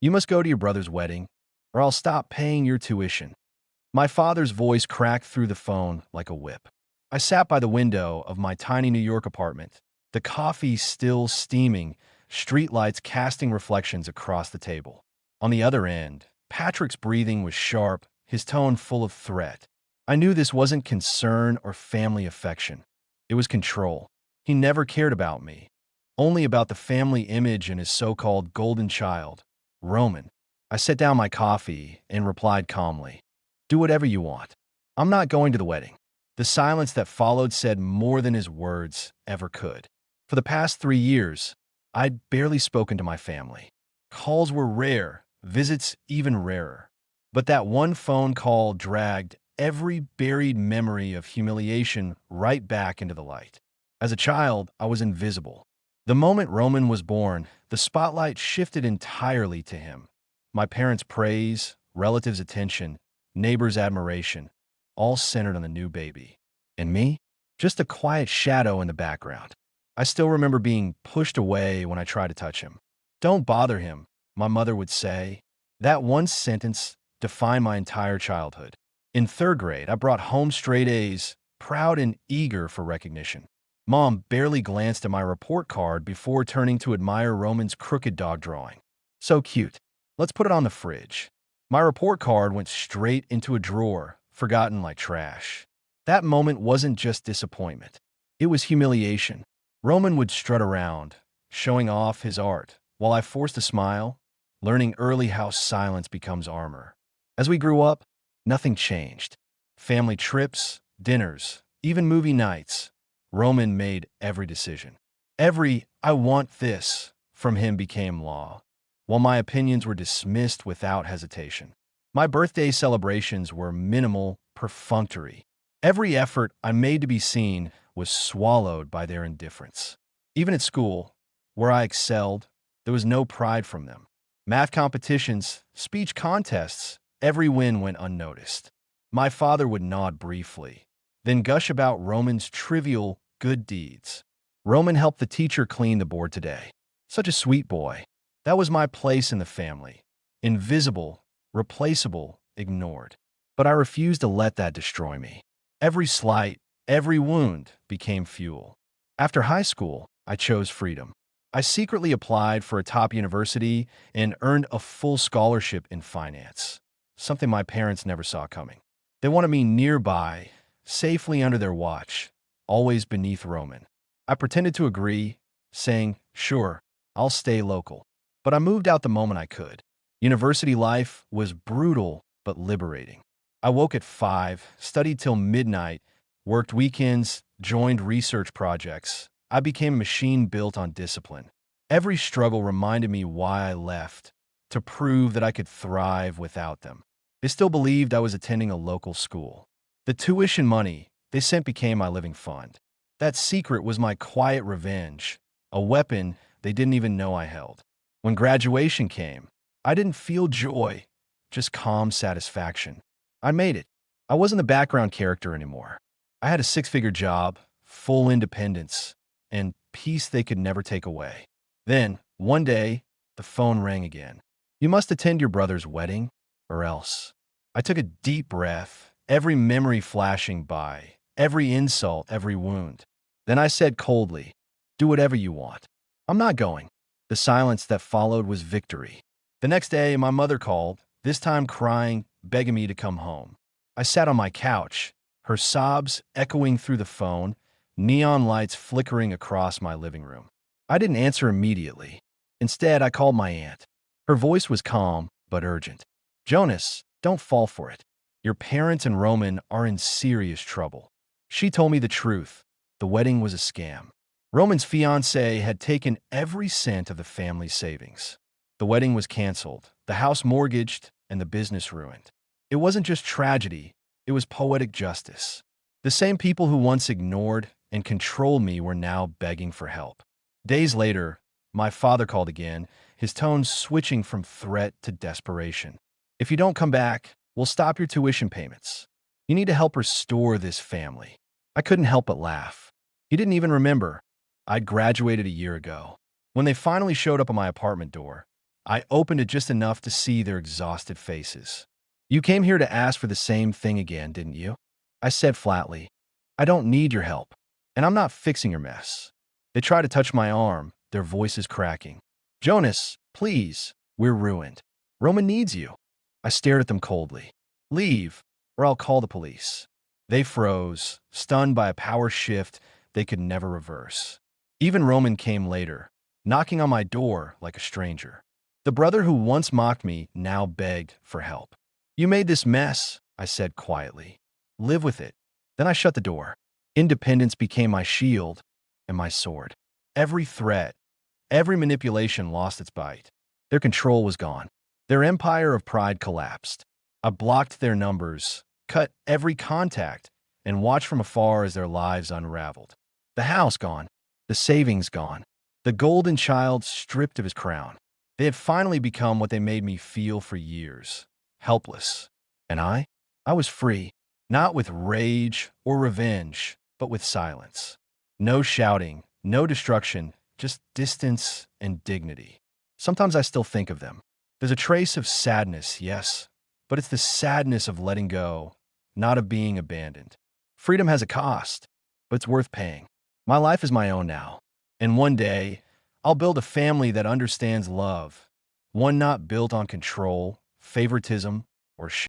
You must go to your brother's wedding, or I'll stop paying your tuition. My father's voice cracked through the phone like a whip. I sat by the window of my tiny New York apartment, the coffee still steaming, streetlights casting reflections across the table. On the other end, Patrick's breathing was sharp, his tone full of threat. I knew this wasn't concern or family affection. It was control. He never cared about me, only about the family image and his so-called golden child, Roman. I set down my coffee and replied calmly, "Do whatever you want. I'm not going to the wedding." The silence that followed said more than his words ever could. For the past 3 years, I'd barely spoken to my family. Calls were rare, visits even rarer. But that one phone call dragged every buried memory of humiliation right back into the light. As a child, I was invisible. The moment Roman was born, the spotlight shifted entirely to him. My parents' praise, relatives' attention, neighbors' admiration, all centered on the new baby. And me? Just a quiet shadow in the background. I still remember being pushed away when I tried to touch him. "Don't bother him," my mother would say. That one sentence defined my entire childhood. In third grade, I brought home straight A's, proud and eager for recognition. Mom barely glanced at my report card before turning to admire Roman's crooked dog drawing. "So cute. Let's put it on the fridge." My report card went straight into a drawer, forgotten like trash. That moment wasn't just disappointment. It was humiliation. Roman would strut around, showing off his art, while I forced a smile, learning early how silence becomes armor. As we grew up, nothing changed. Family trips, dinners, even movie nights. Roman made every decision. Every "I want this" from him became law, while my opinions were dismissed without hesitation. My birthday celebrations were minimal, perfunctory. Every effort I made to be seen was swallowed by their indifference. Even at school, where I excelled, there was no pride from them. Math competitions, speech contests, every win went unnoticed. My father would nod briefly, then gush about Roman's trivial good deeds. "Roman helped the teacher clean the board today. Such a sweet boy." That was my place in the family. Invisible, replaceable, ignored. But I refused to let that destroy me. Every slight, every wound became fuel. After high school, I chose freedom. I secretly applied for a top university and earned a full scholarship in finance, something my parents never saw coming. They wanted me nearby, safely under their watch, always beneath Roman. I pretended to agree, saying, "Sure, I'll stay local." But I moved out the moment I could. University life was brutal but liberating. I woke at 5, studied till midnight, worked weekends, joined research projects. I became a machine built on discipline. Every struggle reminded me why I left, to prove that I could thrive without them. They still believed I was attending a local school. The tuition money they sent became my living fund. That secret was my quiet revenge, a weapon they didn't even know I held. When graduation came, I didn't feel joy, just calm satisfaction. I made it. I wasn't the background character anymore. I had a six-figure job, full independence, and peace they could never take away. Then, one day, the phone rang again. "You must attend your brother's wedding, or else." I took a deep breath, every memory flashing by, every insult, every wound. Then I said coldly, "Do whatever you want. I'm not going." The silence that followed was victory. The next day, my mother called, this time crying, begging me to come home. I sat on my couch, her sobs echoing through the phone, neon lights flickering across my living room. I didn't answer immediately. Instead, I called my aunt. Her voice was calm but urgent. "Jonas, don't fall for it. Your parents and Roman are in serious trouble." She told me the truth. The wedding was a scam. Roman's fiancée had taken every cent of the family's savings. The wedding was canceled, the house mortgaged, and the business ruined. It wasn't just tragedy, it was poetic justice. The same people who once ignored and controlled me were now begging for help. Days later, my father called again, his tone switching from threat to desperation. "If you don't come back, we'll stop your tuition payments. You need to help restore this family." I couldn't help but laugh. He didn't even remember. I'd graduated a year ago. When they finally showed up at my apartment door, I opened it just enough to see their exhausted faces. You came here to ask for the same thing again, didn't you? I said flatly. I don't need your help, and I'm not fixing your mess. They try to touch my arm, their voices cracking. Jonas, please, we're ruined. Roman needs you. I stared at them coldly. Leave, or I'll call the police. They froze, stunned by a power shift they could never reverse. Even Roman came later, knocking on my door like a stranger. The brother who once mocked me now begged for help. You made this mess, I said quietly. Live with it. Then I shut the door. Independence became my shield and my sword. Every threat, every manipulation lost its bite. Their control was gone. Their empire of pride collapsed. I blocked their numbers, cut every contact, and watched from afar as their lives unraveled. The house gone, the savings gone, the golden child stripped of his crown. They had finally become what they made me feel for years, helpless. And I was free, not with rage or revenge, but with silence. No shouting, no destruction, just distance and dignity. Sometimes I still think of them. There's a trace of sadness, yes, but it's the sadness of letting go, not of being abandoned. Freedom has a cost, but it's worth paying. My life is my own now, and one day, I'll build a family that understands love, one not built on control, favoritism, or